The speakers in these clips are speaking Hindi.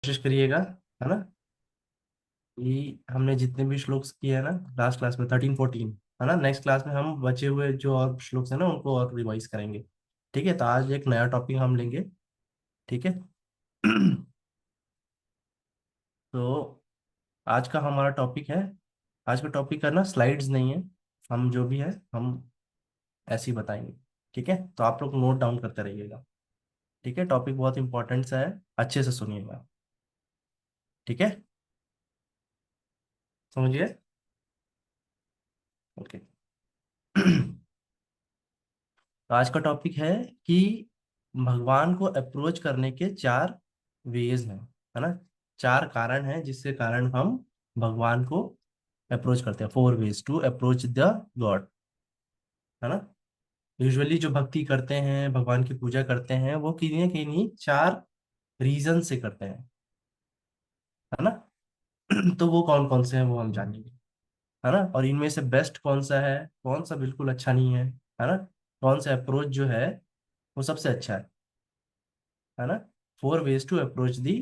कोशिश करिएगा, है ना। कि हमने जितने भी श्लोक किए हैं ना लास्ट क्लास में 13 14, है ना, नेक्स्ट क्लास में हम बचे हुए जो और श्लोक है ना उनको और रिवाइज करेंगे। ठीक है, तो आज एक नया टॉपिक हम लेंगे। ठीक है। तो आज का हमारा टॉपिक है, आज का टॉपिक करना स्लाइड्स नहीं है, हम जो भी है हम ऐसे ही बताएंगे। ठीक है, तो आप लोग नोट डाउन करते रहिएगा। ठीक है, टॉपिक बहुत इंपॉर्टेंट सा है, अच्छे से सुनिएगा। ठीक है, समझिए। ओके। तो आज का टॉपिक है कि भगवान को अप्रोच करने के चार वेज हैं, है ना। चार कारण हैं जिसके कारण हम भगवान को अप्रोच करते हैं। 4 ways to approach the god, है ना। यूजुअली जो भक्ति करते हैं, भगवान की पूजा करते हैं, वो किन्हीं चार रीजन से करते हैं, है ना। तो वो कौन कौन से हैं वो हम जानेंगे, है ना। और इनमें से बेस्ट कौन सा है, कौन सा बिल्कुल अच्छा नहीं है ना। कौन सा अप्रोच जो है वो सबसे अच्छा है ना। 4 ways to approach the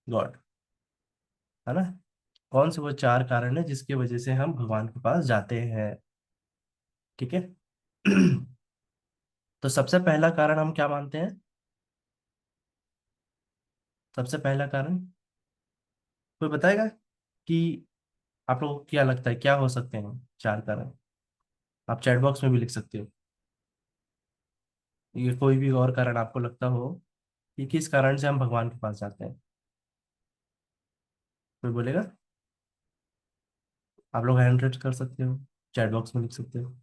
god, है ना। कौन से वो चार कारण है जिसकी वजह से हम भगवान के पास जाते हैं। ठीक है। तो सबसे पहला कारण हम क्या मानते हैं, सबसे पहला कारण कोई बताएगा कि आप लोगों को क्या लगता है क्या हो सकते हैं चार कारण। आप चैट बॉक्स में भी लिख सकते हो, ये कोई भी और कारण आपको लगता हो कि किस कारण से हम भगवान के पास जाते हैं। कोई बोलेगा, आप लोग हैंड रेज कर सकते हो, चैट बॉक्स में लिख सकते हो।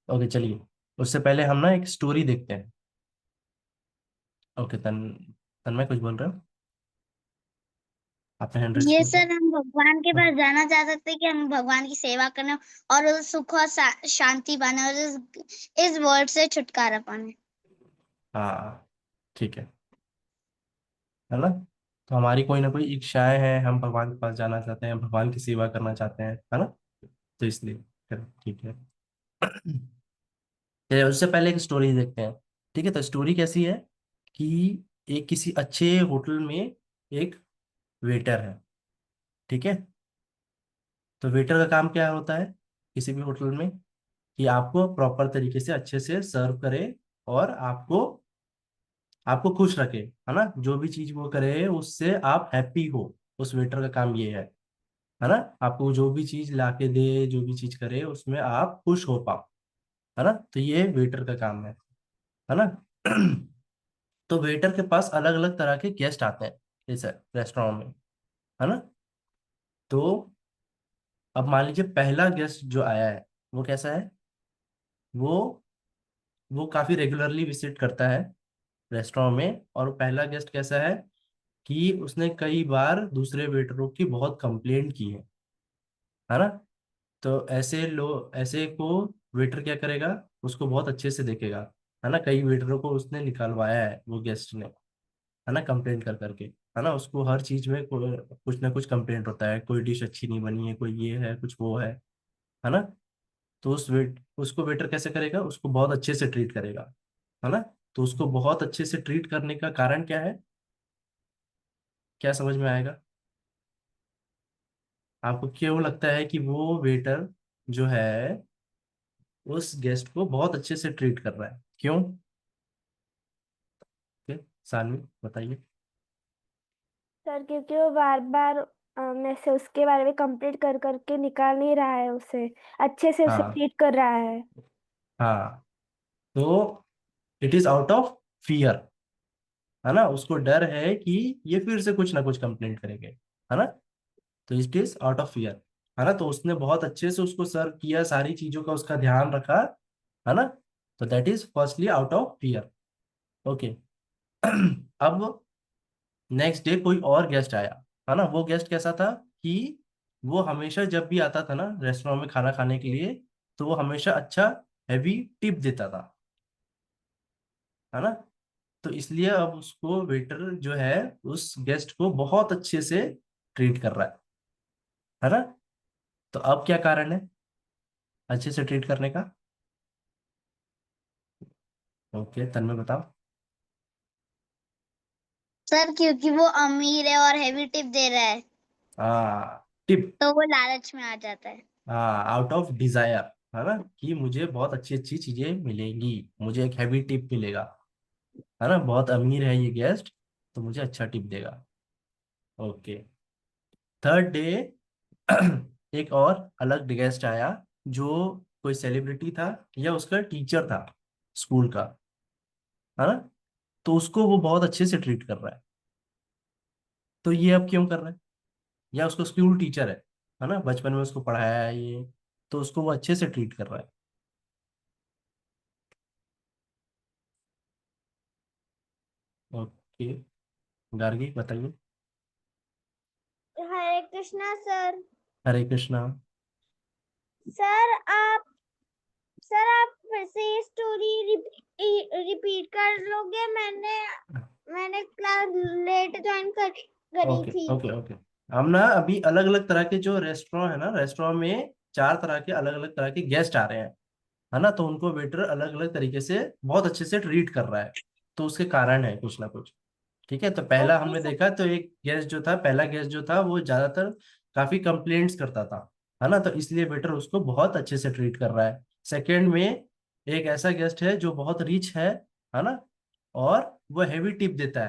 ओके चलिए, उससे पहले हम ना एक स्टोरी देखते हैं। ओके तन्मय कुछ बोल रहे हो, आपने हैंड रेज ये किया था। सर हम भगवान के पास जाना चाह सकते हैं कि हम भगवान की सेवा करने और उस सुख और शांति पाने और इस वर्ल्ड से छुटकारा पाने। हाँ ठीक है ना। तो हमारी कोई ना कोई इच्छाएं हैं, हम भगवान के पास जाना चाहते हैं, भगवान की सेवा करना चाहते हैं, है ना। तो इसलिए फिर ठीक है। तो उससे पहले एक स्टोरी देखते हैं। ठीक है, तो स्टोरी कैसी है कि एक किसी अच्छे होटल में एक वेटर है। ठीक है, तो वेटर का काम क्या होता है किसी भी होटल में, कि आपको प्रॉपर तरीके से अच्छे से सर्व करे और आपको आपको खुश रखे, है ना। जो भी चीज वो करे उससे आप हैप्पी हो, उस वेटर का काम ये है ना। आपको जो भी चीज ला के दे, जो भी चीज करे उसमें आप खुश हो पाओ, है ना। तो ये वेटर का काम है ना। तो वेटर के पास अलग अलग तरह के गेस्ट आते हैं इस रेस्टोरेंट में, है ना। तो अब मान लीजिए पहला गेस्ट जो आया है वो कैसा है, वो वो काफी रेगुलरली विजिट करता है रेस्टोरेंट में। और पहला गेस्ट कैसा है कि उसने कई बार दूसरे वेटरों की बहुत कंप्लेंट की है ना। तो ऐसे को वेटर क्या करेगा, उसको बहुत अच्छे से देखेगा, है ना। कई वेटरों को उसने निकलवाया है वो गेस्ट ने, है ना, कंप्लेंट कर करके, है ना। उसको हर चीज में कुछ ना कुछ कंप्लेंट होता है, कोई डिश अच्छी नहीं बनी है, कोई ये है कुछ वो है ना। तो उसको वेटर कैसे करेगा, उसको बहुत अच्छे से ट्रीट करेगा, है ना। तो उसको बहुत अच्छे से ट्रीट करने का कारण क्या है, क्या समझ में आएगा आपको, क्यों लगता है कि वो वेटर जो है उस गेस्ट को बहुत अच्छे से ट्रीट कर रहा है, क्यों। ओके, सानवी बताइए। सर क्योंकि वो बार बार में से उसके बारे में कंप्लीट कर करके निकाल नहीं रहा है, उसे अच्छे से उसे हाँ ट्रीट कर रहा है। हाँ, तो it is out of fear, है ना। उसको डर है कि ये फिर से कुछ ना कुछ कंप्लेंट करेंगे, है ना। तो it is out of fear, है ना। तो उसने बहुत अच्छे से उसको सर्व किया, सारी चीजों का उसका ध्यान रखा, है ना। तो that is firstly out of fear. Okay. अब नेक्स्ट डे कोई और गेस्ट आया, है ना। वो गेस्ट कैसा था कि वो हमेशा जब भी आता था ना रेस्टोरेंट में खाना खाने के लिए, तो वो हमेशा अच्छा हैवी टिप देता था, है ना। तो इसलिए अब उसको वेटर जो है उस गेस्ट को बहुत अच्छे से ट्रीट कर रहा है ना। तो अब क्या कारण है अच्छे से ट्रीट करने का? ओके, तन्मय बताओ। सर क्योंकि वो अमीर है और हेवी टिप दे रहा है, टिप। तो वो लालच में आ जाता है। आउट ऑफ डिजायर, है ना, कि मुझे बहुत अच्छी अच्छी चीजें मिलेंगी, मुझे एक हैवी टिप मिलेगा, है ना, बहुत अमीर है ये गेस्ट तो मुझे अच्छा टिप देगा। ओके। थर्ड डे एक और अलग गेस्ट आया, जो कोई सेलिब्रिटी था या उसका टीचर था स्कूल का, है ना। तो उसको वो बहुत अच्छे से ट्रीट कर रहा है। तो ये अब क्यों कर रहा है? या उसको स्कूल टीचर है ना, बचपन में उसको पढ़ाया है ये, तो उसको वो अच्छे से ट्रीट कर रहा है। ओके, गार्गी बताइए। हरे कृष्णा सर। हरे कृष्णा। सर आप सर आप फिर से ये स्टोरी रिपीट कर लोगे? मैंने क्लास लेट ज्वाइन करी ओके थी। Okay okay. हम ना अभी अलग अलग तरह के जो रेस्टोरेंट है ना, रेस्टोरेंट में चार तरह के अलग अलग तरह के गेस्ट आ रहे हैं, है ना। तो उनको वेटर अलग अलग तरीके से बहुत अच्छे से ट्रीट कर रहा है। तो उसके कारण है कुछ ना कुछ। ठीक है, तो पहला ओके हमने सर। देखा तो एक गेस्ट जो था, पहला गेस्ट जो था वो ज्यादातर काफी कंप्लेंट्स करता था, है ना, तो इसलिए वेटर उसको बहुत अच्छे से ट्रीट कर रहा है। सेकंड में एक ऐसा गेस्ट है जो बहुत रिच है ना, और वो हैवी टिप देता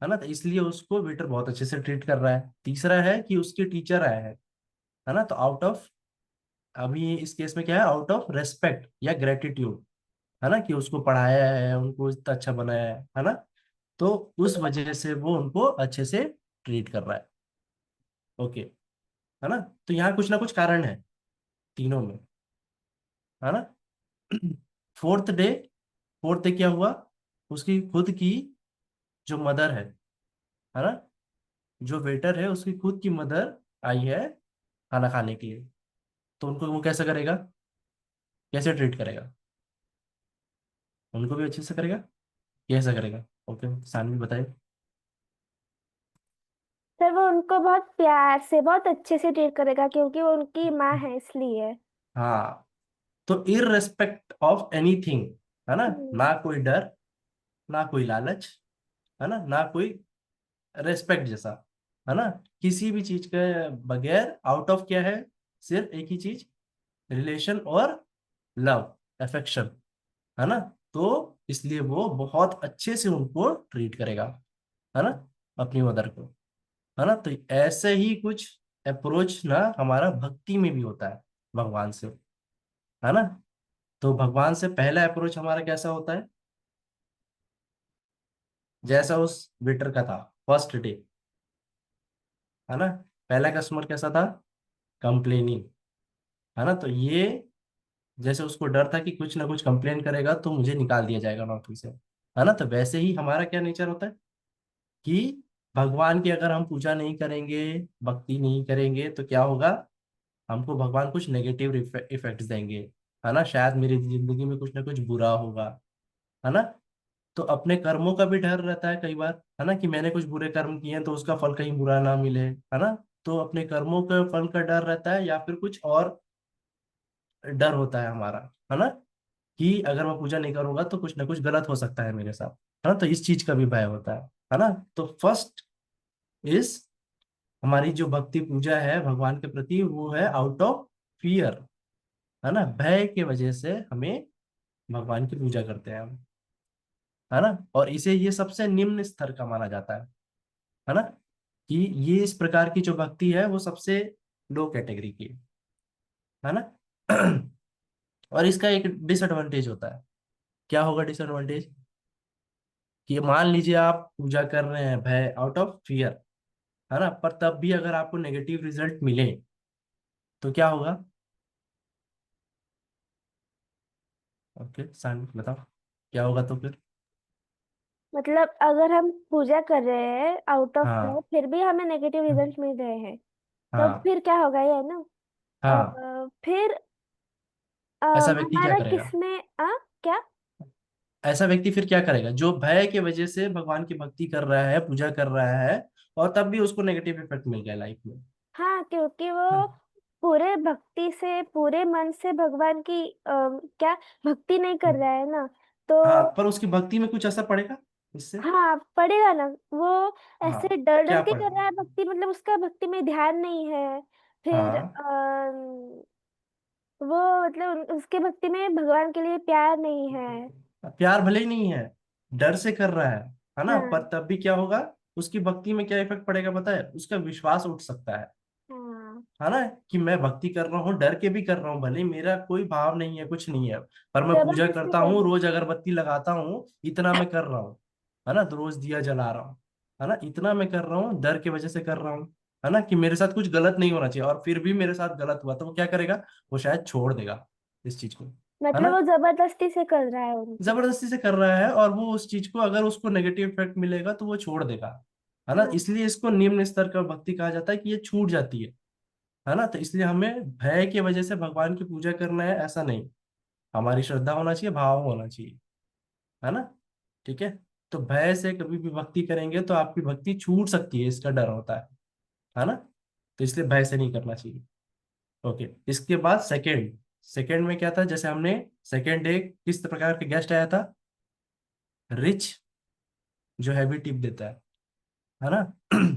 है ना, तो इसलिए उसको वेटर बहुत अच्छे से ट्रीट कर रहा है। तीसरा है कि उसके टीचर आए हैं, है ना, तो आउट ऑफ, अभी इस केस में क्या है, आउट ऑफ रेस्पेक्ट या ग्रेटिट्यूड, है ना, कि उसको पढ़ाया है, उनको इतना अच्छा बनाया है ना, तो उस वजह से वो उनको अच्छे से ट्रीट कर रहा है। ओके, है ना। तो यहाँ कुछ ना कुछ कारण है तीनों में, है ना। फोर्थ डे, फोर्थ डे क्या हुआ, उसकी खुद की जो मदर है ना, जो वेटर है उसकी खुद की मदर आई है खाना खाने के लिए। तो उनको वो कैसे करेगा, कैसे ट्रीट करेगा? उनको भी अच्छे से करेगा, कैसे करेगा? ओके, सानवी बताइए। सर वो उनको बहुत प्यार से बहुत अच्छे से ट्रीट करेगा क्योंकि वो उनकी माँ है इसलिए। हाँ, तो इररेस्पेक्ट ऑफ एनीथिंग, है ना, हम्म। ना कोई डर, ना कोई लालच, है ना कोई रेस्पेक्ट जैसा, है ना, किसी भी चीज के बगैर, आउट ऑफ क्या है, सिर्फ एक ही चीज, रिलेशन और लव, अफेक्शन, है ना। तो इसलिए वो बहुत अच्छे से उनको ट्रीट करेगा, है ना, अपनी मदर को, है ना। तो ऐसे ही कुछ अप्रोच ना हमारा भक्ति में भी होता है भगवान से, है ना। तो भगवान से पहला अप्रोच हमारा कैसा होता है, जैसा उस वेटर का था फर्स्ट डे, है ना। पहला कस्टमर कैसा था, कंप्लेनिंग, है ना। तो ये जैसे उसको डर था कि कुछ ना कुछ कंप्लेन करेगा तो मुझे निकाल दिया जाएगा नौकरी से, है ना। तो वैसे ही हमारा क्या नेचर होता है कि भगवान की अगर हम पूजा नहीं करेंगे, भक्ति नहीं करेंगे, तो क्या होगा, हमको भगवान कुछ नेगेटिव इफेक्ट्स देंगे, है ना। शायद मेरी जिंदगी में कुछ ना कुछ बुरा होगा, है ना। तो अपने कर्मों का भी डर रहता है कई बार, है ना, कि मैंने कुछ बुरे कर्म किए हैं तो उसका फल कहीं बुरा ना मिले, है ना। तो अपने कर्मों का फल का डर रहता है, या फिर कुछ और डर होता है हमारा, है ना, कि अगर मैं पूजा नहीं करूंगा तो कुछ ना कुछ गलत हो सकता है मेरे साथ, है ना। तो इस चीज का भी भय होता है ना। तो फर्स्ट इज, हमारी जो भक्ति पूजा है भगवान के प्रति वो है आउट ऑफ फियर, है ना, भय के वजह से हमें भगवान की पूजा करते हैं हम, है ना। और इसे ये सबसे निम्न स्तर का माना जाता है ना, कि ये इस प्रकार की जो भक्ति है वो सबसे लो कैटेगरी की है ना। और इसका एक डिसएडवांटेज होता है। क्या होगा डिसएडवांटेज, कि मान लीजिए आप पूजा कर रहे हैं भय, आउट ऑफ फियर, है ना, पर तब भी अगर आपको नेगेटिव रिजल्ट मिले तो क्या होगा? ओके, सान बताओ क्या होगा तो फिर। मतलब अगर हम पूजा कर रहे हैं आउट ऑफ लव हाँ फिर भी हमें नेगेटिव रिजल्ट मिल रहे हैं तो हाँ फिर क्या होगा ये है ना। हाँ, फिर ऐसा व्यक्ति क्या हमारा करेगा? किसमें क्या? ऐसा व्यक्ति फिर क्या करेगा? जो भय की वजह से भगवान की भक्ति कर रहा है, पूजा कर रहा है, और तब भी उसको नेगेटिव इफेक्ट मिल गया लाइफ में। हाँ, क्योंकि वो पूरे भक्ति से, पूरे मन से भगवान की क्या भक्ति नहीं कर रहा है ना, तो हाँ, पर उसकी भक्ति में कुछ असर पड़ेगा इससे? हाँ पड़ेगा ना। वो हाँ, ऐसे डर डर क्या के कर पड़ेगा? रहा है भक्ति, मतलब उसका भक्ति में ध्यान नहीं है। फिर हाँ, वो मतलब उसके भक्ति में भगवान के लिए प्यार नहीं है। प्यार भले ही नहीं है, डर से कर रहा है ना, पर हाँ तब भी क्या होगा? उसकी भक्ति में क्या इफेक्ट पड़ेगा पता है? उसका विश्वास उठ सकता हाँ। है ना, कि मैं भक्ति कर रहा हूँ, डर के भी कर रहा हूँ, भले मेरा कोई भाव नहीं है, कुछ नहीं है, पर मैं पूजा जबरदस्ती करता कर हूँ, रहा रोज अगरबत्ती लगाता हूँ, इतना मैं कर रहा हूँ, है ना, तो रोज दिया जला रहा हूँ, है ना, इतना मैं कर रहा हूँ, डर की वजह से कर रहा हूँ, है ना, कि मेरे साथ कुछ गलत नहीं होना चाहिए, और फिर भी मेरे साथ गलत हुआ, तो वो क्या करेगा? वो शायद छोड़ देगा इस चीज को, है मतलब ना। वो जबरदस्ती से कर रहा है उनको। जबरदस्ती से कर रहा है, और वो उस चीज को, अगर उसको नेगेटिव इफेक्ट मिलेगा तो वो छोड़ देगा, है ना, हाँ इसलिए इसको निम्न स्तर का भक्ति कहा जाता है, कि ये छूट जाती है ना। तो इसलिए हमें भय की वजह से भगवान की पूजा करना है, ऐसा नहीं। हमारी श्रद्धा होना चाहिए, भाव होना चाहिए, है ना। ठीक है। तो भय से कभी भी भक्ति करेंगे तो आपकी भक्ति छूट सकती है, इसका डर होता है ना। तो इसलिए भय से नहीं करना चाहिए। ओके, इसके बाद सेकंड, सेकंड में क्या था? जैसे हमने सेकंड डे किस प्रकार के गेस्ट आया था? रिच, जो हैवी टिप देता है ना।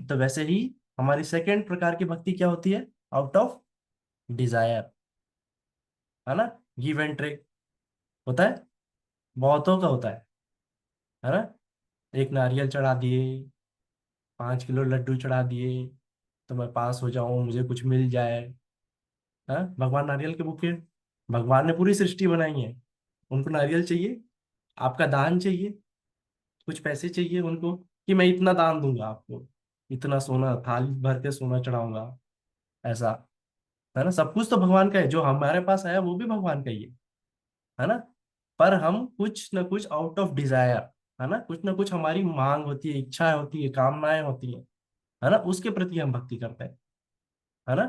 तो वैसे ही हमारी सेकंड प्रकार की भक्ति क्या होती है? आउट ऑफ डिजायर, है ना, गिव एंड टेक होता है, बहुतों का होता है ना। एक नारियल चढ़ा दिए, 5 किलो लड्डू चढ़ा दिए, तो मैं पास हो जाऊं, मुझे कुछ मिल जाए। हाँ, भगवान नारियल के भूखे हैं। भगवान ने पूरी सृष्टि बनाई है, उनको नारियल चाहिए, आपका दान चाहिए, कुछ पैसे चाहिए उनको, कि मैं इतना दान दूंगा आपको, इतना सोना, थाली भर के सोना चढ़ाऊंगा, ऐसा, है ना। सब कुछ तो भगवान का है, जो हमारे पास आया वो भी भगवान का ही है ना। पर हम कुछ ना कुछ आउट ऑफ डिजायर, है ना, कुछ ना कुछ हमारी मांग होती है, इच्छाएं होती है, कामनाएं होती है ना, उसके प्रति हम भक्ति करते हैं, है ना।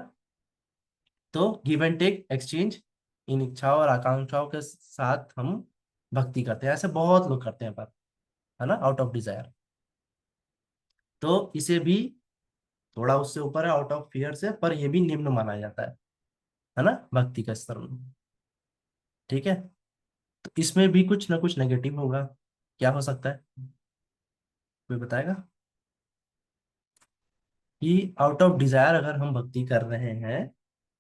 तो गिव एंड टेक एक्सचेंज, इन इच्छाओं और आकांक्षाओं के साथ हम भक्ति करते हैं, ऐसे बहुत लोग करते हैं, पर, है ना, आउट ऑफ डिजायर। तो इसे भी थोड़ा उससे ऊपर है, आउट ऑफ फियर से, पर ये भी निम्न माना जाता है ना, भक्ति का स्तर में। ठीक है। तो इसमें भी कुछ ना कुछ नेगेटिव होगा, क्या हो सकता है? कोई बताएगा कि आउट ऑफ डिजायर अगर हम भक्ति कर रहे हैं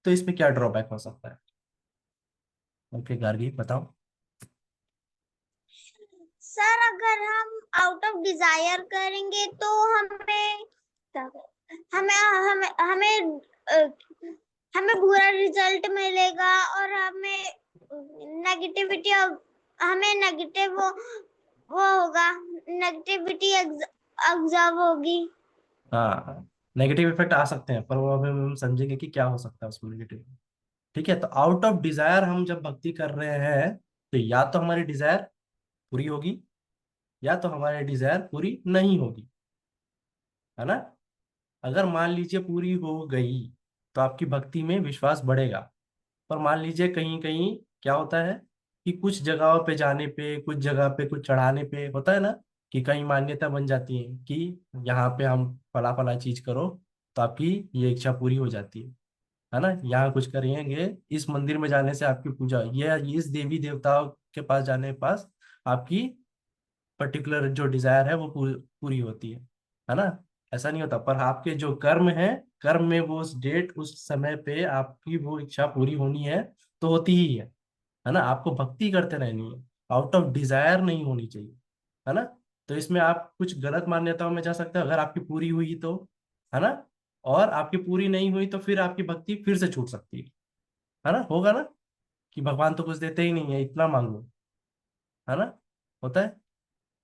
तो इसमें क्या ड्रॉबैक हो सकता है? ओके गार्गी, बताओ। सर अगर हम आउट ऑफ डिजायर करेंगे तो हमें हमें हमें अ, हमें बुरा रिजल्ट मिलेगा, और नेगेटिविटी हमें नेगेटिव वो होगा, नेगेटिविटी ऑब्जर्व होगी। हाँ, नेगेटिव इफेक्ट आ सकते हैं, पर वो अभी हम समझेंगे कि क्या हो सकता है उसमें नेगेटिव। ठीक है। तो आउट ऑफ डिजायर हम जब भक्ति कर रहे हैं, तो या तो हमारी डिजायर पूरी होगी, या तो हमारी डिजायर पूरी नहीं होगी, है ना। अगर मान लीजिए पूरी हो गई, तो आपकी भक्ति में विश्वास बढ़ेगा। पर मान लीजिए कहीं कहीं क्या होता है, कि कुछ जगहों पे जाने पे, कुछ जगह पे कुछ चढ़ाने पे होता है ना, कि कहीं मान्यता बन जाती है कि यहाँ पे हम फला फला चीज करो तो आपकी ये इच्छा पूरी हो जाती है ना। यहाँ कुछ करेंगे, इस मंदिर में जाने से आपकी पूजा, ये इस देवी देवताओं के पास जाने के पास आपकी पर्टिकुलर जो डिजायर है वो पूरी होती है ना। ऐसा नहीं होता, पर आपके जो कर्म है, कर्म में वो उस डेट, उस समय पे आपकी वो इच्छा पूरी होनी है, तो होती ही है ना। आपको भक्ति करते रहनी है, आउट ऑफ डिजायर नहीं होनी चाहिए, है ना। तो इसमें आप कुछ गलत मान्यताओं में जा सकते हो, अगर आपकी पूरी हुई तो, है ना, और आपकी पूरी नहीं हुई तो फिर आपकी भक्ति फिर से छूट सकती है ना, होगा ना, कि भगवान तो कुछ देते ही नहीं है, इतना मांगो, है ना, होता है,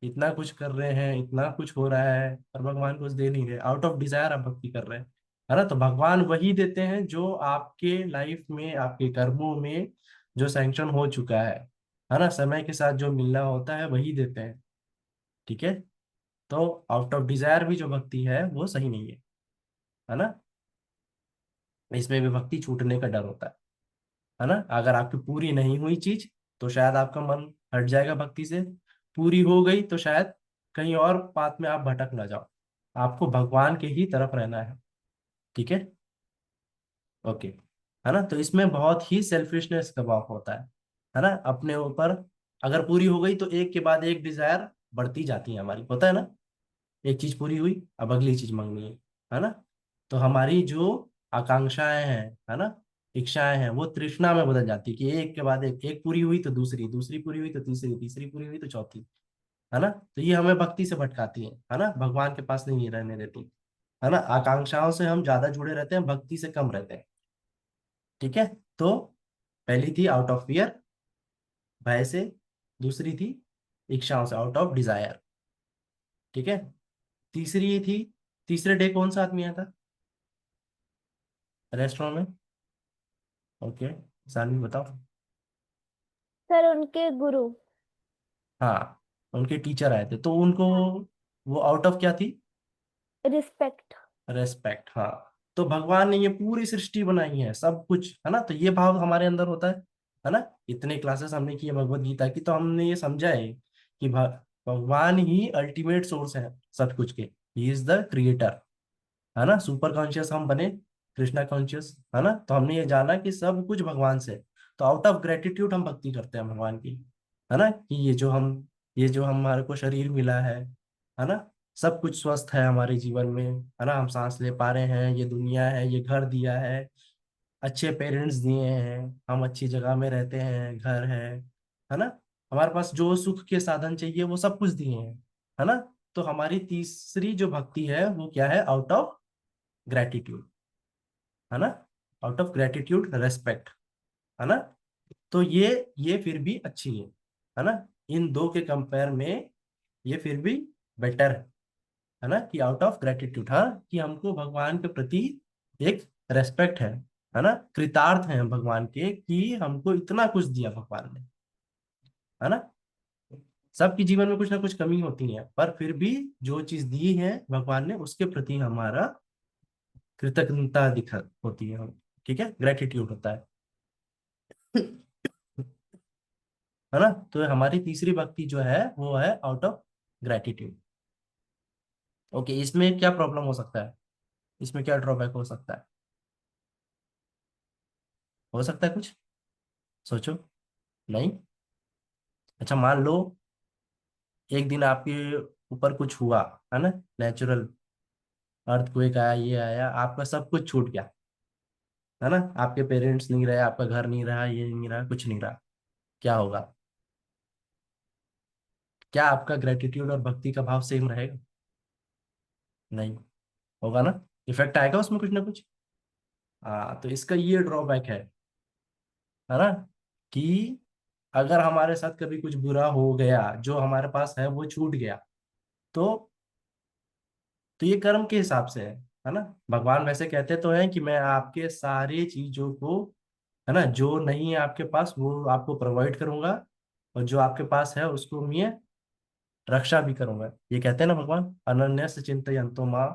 इतना कुछ कर रहे हैं, इतना कुछ हो रहा है, पर भगवान कुछ दे नहीं रहे, आउट ऑफ डिजायर आप भक्ति कर रहे हैं, है ना। तो भगवान वही देते हैं जो आपके लाइफ में, आपके कर्मों में जो सैंक्शन हो चुका है ना, समय के साथ जो मिलना होता है वही देते हैं। ठीक है। तो आउट ऑफ डिजायर भी जो भक्ति है वो सही नहीं है ना। इसमें भी भक्ति छूटने का डर होता है ना। अगर आपकी पूरी नहीं हुई चीज, तो शायद आपका मन हट जाएगा भक्ति से, पूरी हो गई तो शायद कहीं और बात में आप भटक ना जाओ, आपको भगवान के ही तरफ रहना है। ठीक है, ओके, है ना। तो इसमें बहुत ही सेल्फिशनेस का भाव होता है ना, अपने ऊपर। अगर पूरी हो गई तो एक के बाद एक डिजायर बढ़ती जाती है हमारी, होता है ना। एक चीज पूरी हुई, अब अगली चीज मांगनी है ना। तो हमारी जो आकांक्षाएं हैं, है ना, इच्छाएं हैं, वो तृष्णा में बदल जाती है कि एक के बाद एक पूरी हुई तो दूसरी, दूसरी पूरी हुई तो तीसरी, तीसरी पूरी हुई तो चौथी, है ना। तो ये हमें भक्ति से भटकाती है ना, भगवान के पास नहीं रहने देती, है ना। आकांक्षाओं से हम ज्यादा जुड़े रहते हैं, भक्ति से कम रहते हैं। ठीक है, तो पहली थी आउट ऑफ फियर, भय से। दूसरी थी इच्छाओं से, आउट ऑफ डिजायर। ठीक है, तीसरी थी, तीसरे डे कौन सा आदमी आया था रेस्टोरेंट में? ओके, सानवी बताओ। सर उनके गुरु। हाँ, उनके टीचर आए थे, तो उनको हाँ, वो आउट ऑफ क्या थी? रिस्पेक्ट। रेस्पेक्ट। हाँ, तो भगवान ने ये पूरी सृष्टि बनाई है, सब कुछ, है ना। तो ये भाव हमारे अंदर होता है ना। इतने क्लासेस हमने किए भगवत गीता की, तो हमने ये समझा है कि भगवान ही अल्टीमेट सोर्स है सब कुछ के, ही इज द क्रिएटर, है ना। सुपर कॉन्शियस हम बने, कृष्णा कॉन्शियस, है ना। तो हमने ये जाना कि सब कुछ भगवान से। तो आउट ऑफ ग्रेटिट्यूड हम भक्ति करते हैं भगवान की, है ना, कि ये जो हमारे को शरीर मिला है ना, सब कुछ स्वस्थ है हमारे जीवन में, है ना। हम सांस ले पा रहे हैं, ये दुनिया है, ये घर दिया है, अच्छे पेरेंट्स दिए हैं, हम अच्छी जगह में रहते हैं, घर है ना। हमारे पास जो सुख के साधन चाहिए वो सब कुछ दिए हैं, है ना। तो हमारी तीसरी जो भक्ति है वो क्या है? आउट ऑफ ग्रेटिट्यूड, है ना। आउट ऑफ ग्रेटिट्यूड, रेस्पेक्ट, है ना। तो ये फिर भी अच्छी है ना। इन दो के कंपेयर में ये फिर भी बेटर है ना, कि आउट ऑफ ग्रेटिट्यूड, हाँ, कि हमको भगवान के प्रति एक रेस्पेक्ट है ना, कृतार्थ हैं भगवान के कि हमको इतना कुछ दिया भगवान ने, है ना। सबके जीवन में कुछ ना कुछ कमी होती है, पर फिर भी जो चीज दी है भगवान ने उसके प्रति हमारा कृतज्ञता दिखा होती है हम। ठीक है, ग्रेटिट्यूड होता है है ना। तो हमारी तीसरी भक्ति जो है वो है आउट ऑफ ग्रेटिट्यूड। ओके, इसमें क्या प्रॉब्लम हो सकता है? इसमें क्या ड्रॉबैक हो सकता है? हो सकता है कुछ? सोचो। नहीं? अच्छा, मान लो एक दिन आपके ऊपर कुछ हुआ, है ना, नेचुरल अर्थक्वेक आया, ये आया, आपका सब कुछ छूट गया, है ना। आपके पेरेंट्स नहीं रहे, आपका घर नहीं रहा, ये नहीं रहा, कुछ नहीं रहा, क्या होगा? क्या आपका ग्रेटिट्यूड और भक्ति का भाव सेम रहेगा? नहीं होगा ना, इफेक्ट आएगा उसमें कुछ ना कुछ। हाँ, तो इसका ये ड्रॉबैक है ना, कि अगर हमारे साथ कभी कुछ बुरा हो गया, जो हमारे पास है वो छूट गया, तो ये कर्म के हिसाब से है ना। भगवान वैसे कहते तो हैं कि मैं आपके सारी चीजों को, है ना, जो नहीं है आपके पास वो आपको प्रोवाइड करूंगा, और जो आपके पास है उसको मैं रक्षा भी करूंगा। ये कहते हैं ना भगवान, अनन्यस चिंतयन्तो मां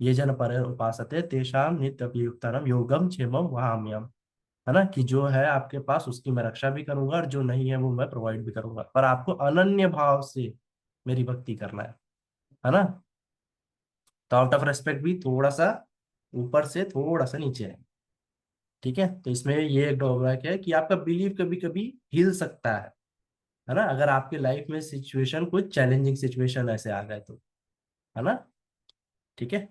ये जन पर उपासते तेषाम नित्ययुक्तानम योगम क्षेमम वहाम्यहम्, है ना, कि जो है आपके पास उसकी मैं रक्षा भी करूंगा, और जो नहीं है वो मैं प्रोवाइड भी करूंगा, पर आपको अनन्य भाव से मेरी भक्ति करना है ना। तो आउट ऑफ रेस्पेक्ट भी थोड़ा सा ऊपर से थोड़ा सा नीचे है। ठीक है, तो इसमें ये एक ड्रॉबैक है कि आपका बिलीव कभी कभी हिल सकता है ना, अगर आपके लाइफ में सिचुएशन, कुछ चैलेंजिंग सिचुएशन ऐसे आ गए तो, है ना। ठीक है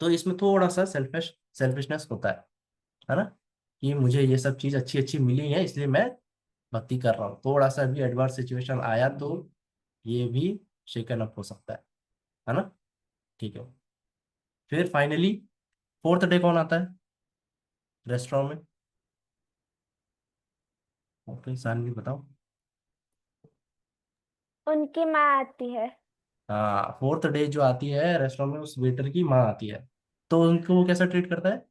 तो इसमें थोड़ा सा सेल्फिशनेस होता है ना, कि मुझे ये सब चीज अच्छी अच्छी मिली है इसलिए मैं भक्ति कर रहा हूँ, थोड़ा सा भी एडवर्स सिचुएशन आया तो ये भी शेकन अप हो सकता है ना। ठीक है, फिर फाइनली फोर्थ डे कौन आता है रेस्टोरेंट में? ओके, सानवी बताओ। उनकी माँ आती है। हाँ, फोर्थ डे जो आती है रेस्टोरेंट में, उस वेटर की माँ आती है, तो उनको वो कैसा ट्रीट करता है?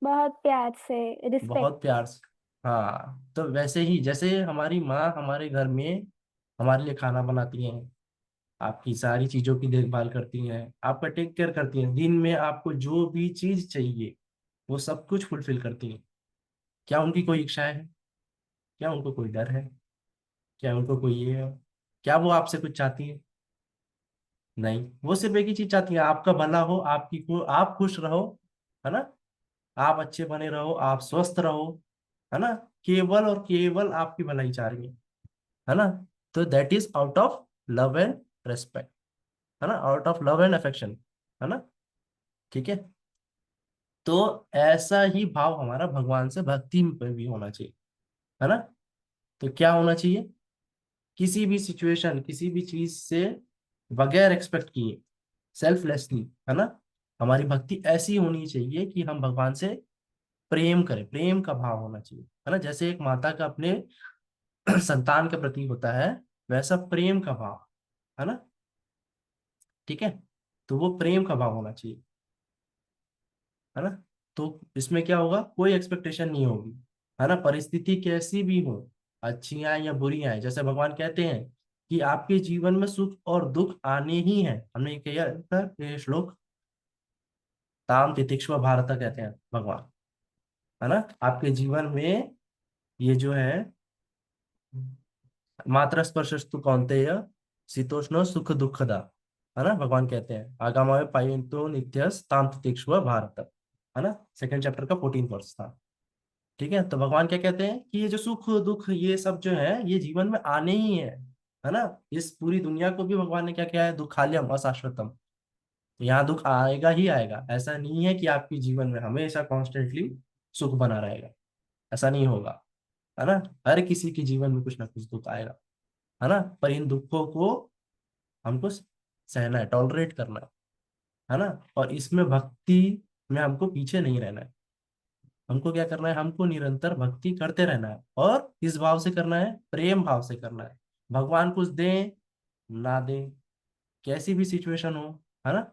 बहुत प्यार से, बहुत रिस्पेक्ट। प्यार से। हाँ, तो वैसे ही जैसे हमारी माँ हमारे घर में हमारे लिए खाना बनाती हैं, आपकी सारी चीजों की देखभाल करती हैं, आपका टेक केयर करती हैं, दिन में आपको जो भी चीज चाहिए वो सब कुछ फुलफिल करती हैं। क्या उनकी कोई इच्छाएं है? क्या उनको कोई डर है? क्या उनको कोई ये है? क्या वो आपसे कुछ चाहती है? नहीं, वो सिर्फ एक ही चीज चाहती है, आपका भला हो, आपकी को आप खुश रहो, है ना, आप अच्छे बने रहो, आप स्वस्थ रहो, है ना, केवल और केवल आपकी भलाई चाह रही है ना। तो that is out of love and respect, है ना, out of love and affection, है ना। ठीक है, तो ऐसा ही भाव हमारा भगवान से भक्ति में भी होना चाहिए, है ना। तो क्या होना चाहिए? किसी भी सिचुएशन, किसी भी चीज से बगैर एक्सपेक्ट किए, सेल्फलेसली, है ना, हमारी भक्ति ऐसी होनी चाहिए कि हम भगवान से प्रेम करें, प्रेम का भाव होना चाहिए, है ना, जैसे एक माता का अपने संतान के प्रति होता है, वैसा प्रेम का भाव, है ना। ठीक है, तो वो प्रेम का भाव होना चाहिए, है ना। तो इसमें क्या होगा, कोई एक्सपेक्टेशन नहीं होगी, है ना, परिस्थिति कैसी भी हो, अच्छी आए या बुरी आए, जैसे भगवान कहते हैं कि आपके जीवन में सुख और दुख आने ही है, हमने किया था ये श्लोक, ताम तितिक्ष्व भारत कहते हैं भगवान, है ना। आपके जीवन में ये जो है मात्र स्पर्शस्तु कौन्तेय शीतोष्ण सुख दुखदा, है ना, भगवान कहते हैं आगामाय पायंतो नित्यस ताम तितिक्ष्व भारत, है ना, सेकंड चैप्टर का 14 वर्ष था। ठीक है, तो भगवान क्या कहते हैं कि ये जो सुख दुख ये सब जो है ये जीवन में आने ही है ना। इस पूरी दुनिया को भी भगवान ने क्या किया है, दुखालयम अशाश्वतम, तो यहाँ दुख आएगा ही आएगा, ऐसा नहीं है कि आपके जीवन में हमेशा कॉन्स्टेंटली सुख बना रहेगा, ऐसा नहीं होगा, है ना। हर किसी के जीवन में कुछ ना कुछ दुख आएगा, है ना, पर इन दुखों को हमको सहना है, टॉलरेट करना है ना। और इसमें भक्ति में हमको पीछे नहीं रहना है, हमको क्या करना है, हमको निरंतर भक्ति करते रहना है, और इस भाव से करना है, प्रेम भाव से करना है। भगवान कुछ दें ना दें, कैसी भी सिचुएशन हो, है ना,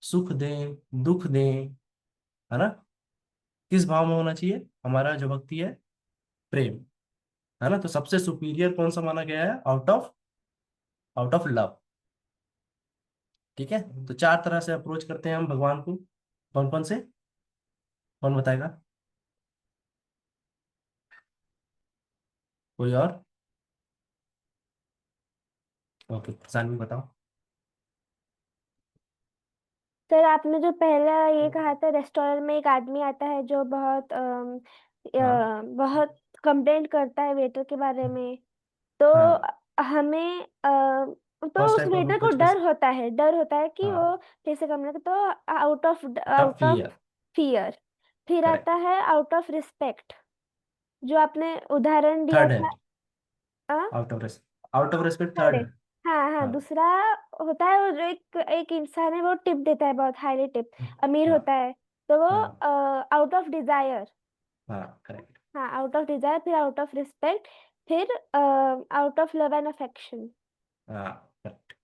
सुख दें दुख दें, है ना, किस भाव में होना चाहिए हमारा जो भक्ति है, प्रेम, है ना। तो सबसे सुपीरियर कौन सा माना गया है, आउट ऑफ लव। ठीक है, तो चार तरह से अप्रोच करते हैं हम भगवान को, कौन कौन से, कौन बताएगा, कोई और? ओके, सानवी बताओ। सर आपने जो पहला ये कहा था, रेस्टोरेंट में एक आदमी आता है जो बहुत हाँ, बहुत कंप्लेंट करता है वेटर के बारे में, तो हाँ, हमें तो फर्स्ट उस टाइप ऑफ वेटर को अप्रोच डर होता है, डर होता है कि वो हाँ, फिर से कंप्लेंट, तो tough out of fear, fear. फिर आता करेक्ट, है आउट ऑफ रिस्पेक्ट, जो आपने उदाहरण दिया थर्ड है, था। Uh, out of respect third third है। है। हाँ हाँ, हाँ, दूसरा होता है वो जो एक एक इंसान है वो टिप देता है, बहुत हाईली टिप, अमीर हाँ, होता है, तो वो हाँ, आउट ऑफ डिजायर। हाँ, करेक्ट, हाँ, आउट ऑफ डिजायर, फिर आउट ऑफ रिस्पेक्ट, फिर out of love and affection. हाँ, करेक्ट।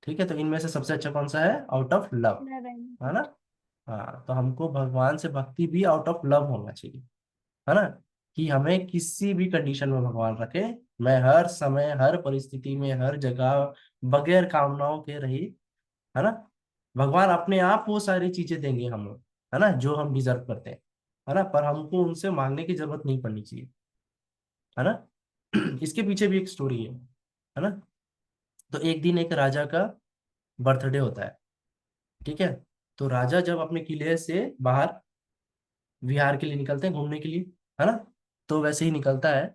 ठीक है, तो इनमें से सबसे अच्छा कौन सा है, out of love, love and है ना। अफेक्शन। हाँ, तो हमको भगवान से भक्ति भी आउट ऑफ लव होना चाहिए, है ना, कि हमें किसी भी कंडीशन में भगवान रखे, मैं हर समय हर परिस्थिति में हर जगह बगैर कामनाओं के रही, है ना। भगवान अपने आप वो सारी चीजें देंगे हमें, है ना, जो हम डिजर्व करते हैं, है ना, पर हमको उनसे मांगने की जरूरत नहीं पड़नी चाहिए, है ना। इसके पीछे भी एक स्टोरी है ना। तो एक दिन एक राजा का बर्थडे होता है, ठीक है, तो राजा जब अपने किले से बाहर विहार के लिए निकलते हैं, घूमने के लिए, है ना, तो वैसे ही निकलता है,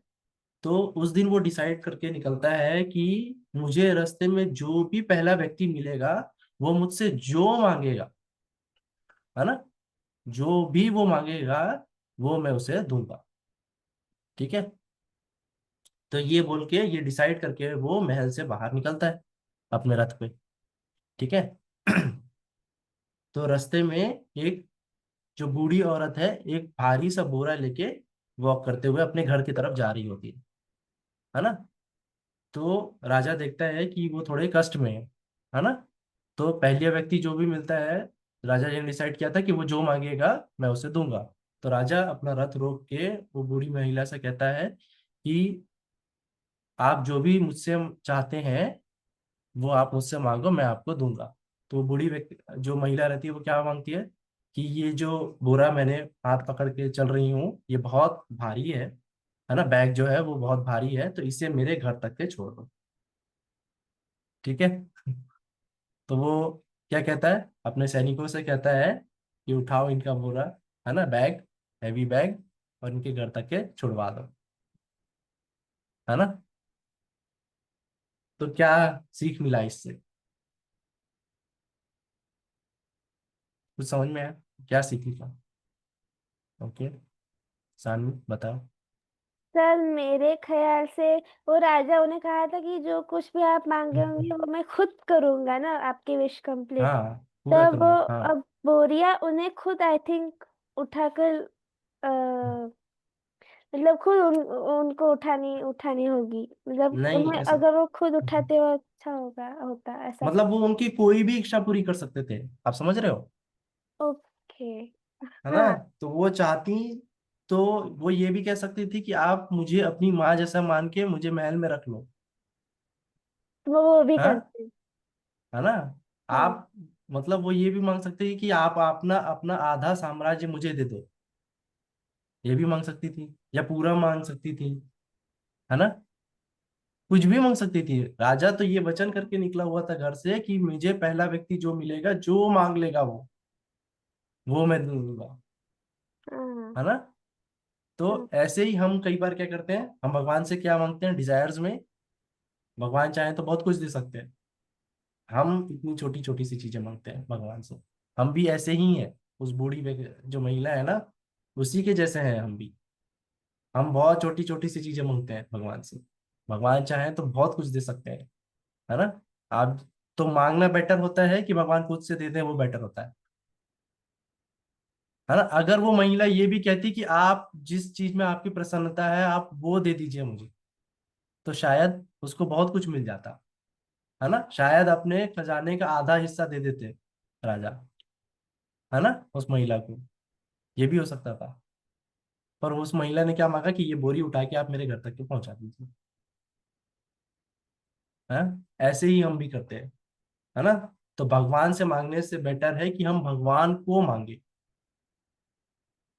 तो उस दिन वो डिसाइड करके निकलता है कि मुझे रास्ते में जो भी पहला व्यक्ति मिलेगा वो मुझसे जो मांगेगा, है ना, जो भी वो मांगेगा वो मैं उसे दूंगा। ठीक है, तो ये बोल के ये डिसाइड करके वो महल से बाहर निकलता है अपने रथ पे। ठीक है, तो रास्ते में एक जो बूढ़ी औरत है एक भारी सा बोरा लेके वॉक करते हुए अपने घर की तरफ जा रही होती है ना। तो राजा देखता है कि वो थोड़े कष्ट में है ना। तो पहले व्यक्ति जो भी मिलता है, राजा ने डिसाइड किया था कि वो जो मांगेगा मैं उसे दूंगा। तो राजा अपना रथ रोक के वो बूढ़ी महिला से कहता है कि आप जो भी मुझसे चाहते हैं वो आप मुझसे मांगो, मैं आपको दूंगा। तो वो बूढ़ी व्यक्ति जो महिला रहती है वो क्या मांगती है कि ये जो बोरा मैंने हाथ पकड़ के चल रही हूँ ये बहुत भारी है ना, बैग जो है वो बहुत भारी है, तो इसे मेरे घर तक के छोड़ दो। ठीक है। तो वो क्या कहता है, अपने सैनिकों से कहता है कि उठाओ इनका बोरा, है ना, बैग, हैवी बैग, और इनके घर तक के छुड़वा दो, है ना। तो क्या सीख मिला इससे, कुछ समझ में आया, क्या सीख मिला? ओके, सानवी बताओ। सर मेरे ख्याल से वो राजा उन्हें कहा था कि जो कुछ भी आप मांगे होंगे वो मैं खुद करूंगा ना, आपकी विश कंप्लीट। हाँ, पूरा तब वो करूंगा, हाँ। अब बोरिया उन्हें खुद आई थिंक उठाकर मतलब खुद उनको उठानी उठानी होगी, मतलब नहीं उन्हें ऐसा, अगर वो खुद उठाते हो अच्छा होगा होता ऐसा। मतलब वो उनकी कोई भी इच्छा पूरी कर सकते थे, आप समझ रहे हो, ओके। है ना। हाँ, तो वो चाहती, तो वो ये भी कह सकती थी कि आप मुझे अपनी माँ जैसा मान के मुझे महल में रख लो, तो वो भी हाँ, करते। है ना। हाँ, आप, मतलब वो ये भी मांग सकते हैं कि आप अपना अपना आधा साम्राज्य मुझे दे दो, ये भी मांग सकती थी, या पूरा मांग सकती थी, है ना। कुछ भी मांग सकती थी। राजा तो ये वचन करके निकला हुआ था घर से कि मुझे पहला व्यक्ति जो मिलेगा, जो मांग लेगा वो मैं दूंगा, हाँ, है ना। तो हाँ, ऐसे ही हम कई बार क्या करते हैं, हम भगवान से क्या मांगते हैं डिजायर्स में, भगवान चाहे तो बहुत कुछ दे सकते हैं, हम इतनी छोटी छोटी सी चीजें मांगते हैं भगवान से। हम भी ऐसे ही हैं, उस बूढ़ी जो महिला है ना, उसी के जैसे हैं हम भी। हम बहुत छोटी छोटी सी चीजें मांगते हैं भगवान से, भगवान चाहे तो बहुत कुछ दे सकते हैं, है ना। आप, तो मांगना बेटर होता है कि भगवान खुद से दे दे, वो बेटर होता है ना। अगर वो महिला ये भी कहती कि आप जिस चीज में आपकी प्रसन्नता है आप वो दे दीजिए मुझे, तो शायद उसको बहुत कुछ मिल जाता, है ना। शायद अपने खजाने का आधा हिस्सा दे देते राजा, है ना, उस महिला को, ये भी हो सकता था। पर उस महिला ने क्या मांगा कि ये बोरी उठा के आप मेरे घर तक के पहुंचा दीजिए, है। ऐसे ही हम भी करते हैं, है ना। तो भगवान से मांगने से बेटर है कि हम भगवान को मांगे,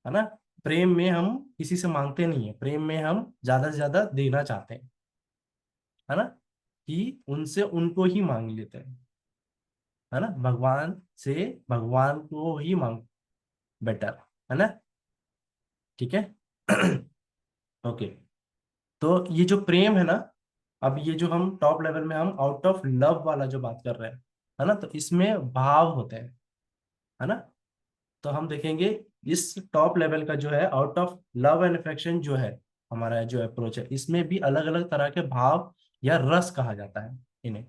है ना। प्रेम में हम किसी से मांगते नहीं है, प्रेम में हम ज्यादा से ज्यादा देना चाहते हैं, है ना, कि उनसे उनको ही मांग लेते हैं, है ना। भगवान से भगवान को ही मांग, बेटर, है ना। ठीक है। ओके। तो ये जो प्रेम है ना, अब ये जो हम टॉप लेवल में हम आउट ऑफ लव वाला जो बात कर रहे हैं, है ना, तो इसमें भाव होते हैं, है ना। तो हम देखेंगे इस टॉप लेवल का जो है out of love and affection जो है, हमारा जो अप्रोच है, इसमें भी अलग अलग तरह के भाव या रस कहा जाता है इन्हें,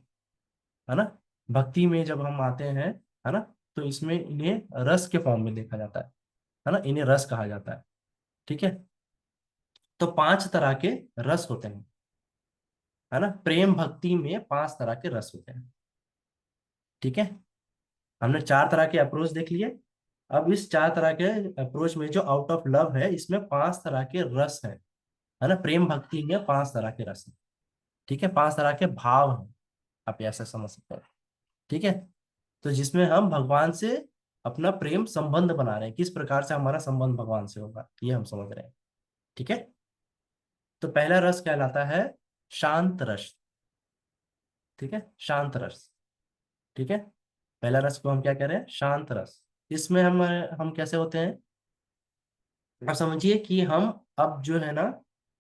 है ना। भक्ति में जब हम आते हैं, है ना, तो इसमें इन्हें रस के फॉर्म में देखा जाता है ना, इन्हें रस कहा जाता है। ठीक है। तो 5 तरह के रस होते हैं, है ना। प्रेम भक्ति में 5 तरह के रस होते हैं। ठीक है। हमने 4 तरह के अप्रोच देख लिए। अब इस 4 तरह के अप्रोच में जो आउट ऑफ लव है, इसमें 5 तरह के रस हैं, है ना। प्रेम भक्ति में 5 तरह के रस हैं। ठीक है, 5 तरह के भाव हैं, आप ऐसे समझ सकते हैं। ठीक है। तो जिसमें हम भगवान से अपना प्रेम संबंध बना रहे हैं, किस प्रकार से हमारा संबंध भगवान से होगा ये हम समझ रहे हैं। ठीक है। तो पहला रस कहलाता है शांत रस। ठीक है, शांत रस। ठीक है। पहला रस को हम क्या कह रहे हैं, शांत रस। इसमें हम कैसे होते हैं, अब समझिए कि हम, अब जो है ना,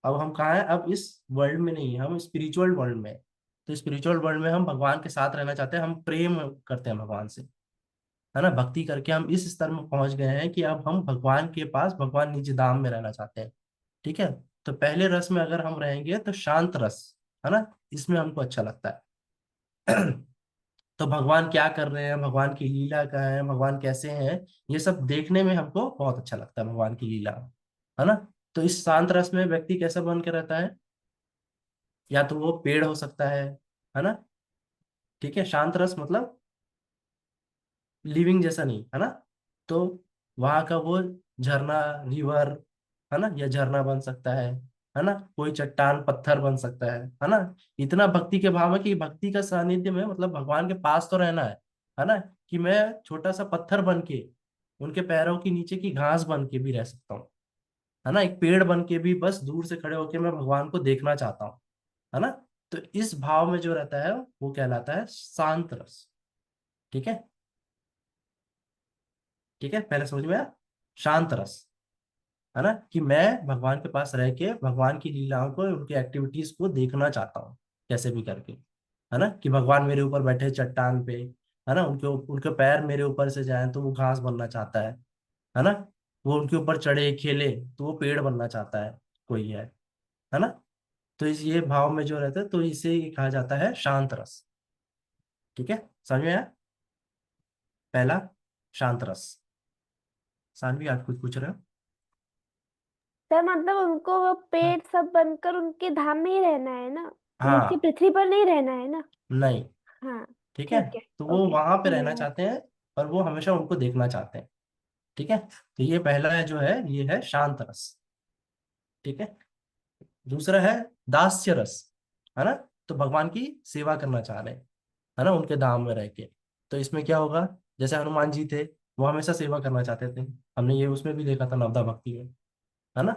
अब हम कहाँ हैं, अब इस वर्ल्ड में नहीं है, हम स्पिरिचुअल वर्ल्ड में हैं। तो स्पिरिचुअल वर्ल्ड में हम भगवान के साथ रहना चाहते हैं, हम प्रेम करते हैं भगवान से, है ना। भक्ति करके हम इस स्तर में पहुंच गए हैं कि अब हम भगवान के पास, भगवान निज धाम में रहना चाहते हैं। ठीक है। तो पहले रस में अगर हम रहेंगे तो शांत रस, है ना, इसमें हमको अच्छा लगता है। तो भगवान क्या कर रहे हैं, भगवान की लीला क्या है, भगवान कैसे हैं, ये सब देखने में हमको बहुत अच्छा लगता है, भगवान की लीला, है ना। तो इस शांत रस में व्यक्ति कैसा बन के रहता है, या तो वो पेड़ हो सकता है ना। ठीक है, शांत रस मतलब लिविंग जैसा नहीं, है ना। तो वहां का वो झरना, रिवर, है ना, या झरना बन सकता है ना, कोई चट्टान पत्थर बन सकता है ना। इतना भक्ति के भाव है कि भक्ति का सानिध्य में, मतलब भगवान के पास तो रहना है ना, कि मैं छोटा सा पत्थर बन के, उनके पैरों के नीचे की घास बन के भी रह सकता हूँ, है ना। एक पेड़ बन के भी बस दूर से खड़े होके मैं भगवान को देखना चाहता हूँ, है ना। तो इस भाव में जो रहता है वो कहलाता है शांत रस। ठीक है, ठीक है, पहले समझ में आया, शांत रस, है ना, कि मैं भगवान के पास रह के भगवान की लीलाओं को, उनकी एक्टिविटीज को देखना चाहता हूँ कैसे भी करके, है ना, कि भगवान मेरे ऊपर बैठे चट्टान पे, है ना, उनके उनके पैर मेरे ऊपर से जाए तो वो घास बनना चाहता है ना, वो उनके ऊपर चढ़े खेले तो वो पेड़ बनना चाहता है, कोई है ना। तो इस ये भाव में जो रहता है तो इसे ये कहा जाता है शांत रस। ठीक है, समझ में आया, पहला शांत रस। सानवी आप कुछ पूछ रहे हो? सर मतलब उनको वो पेड़ सब बनकर उनके धाम में ही रहना है ना, नीचे हाँ, पृथ्वी पर नहीं रहना है ना। नहीं, हाँ। ठीक है, ठीक है। तो वो ओके, वहां पे रहना धन्यवाद। चाहते हैं और वो हमेशा उनको देखना चाहते हैं। ठीक है, तो ये पहला है जो है ये है शांत रस। ठीक है, दूसरा है दास्य रस, है ना, तो भगवान की सेवा करना चाह रहे हैं, है ना, उनके धाम में रह के। तो इसमें क्या होगा, जैसे हनुमान जी थे, वो हमेशा सेवा करना चाहते थे, हमने ये उसमें भी देखा था नवदा भक्ति में, है ना।